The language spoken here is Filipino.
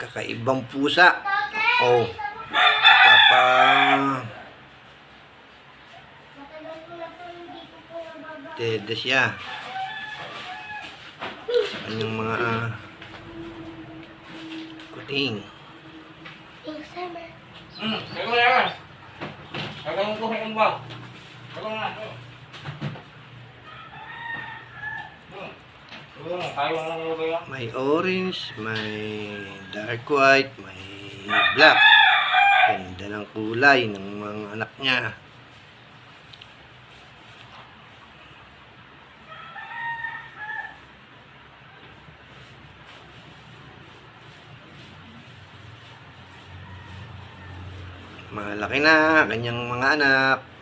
Kakaibang pusa. Oh, papa. Dede siya. Sa kanyang mga kuting. Summer. Tayo na yan. Tayo mo ko sa ba? Tayo na. Tayo na lang ba? May orange, may dark white, may black. Ganda ng kulay ng mga anak niya. Malaki na kanyang mga anak.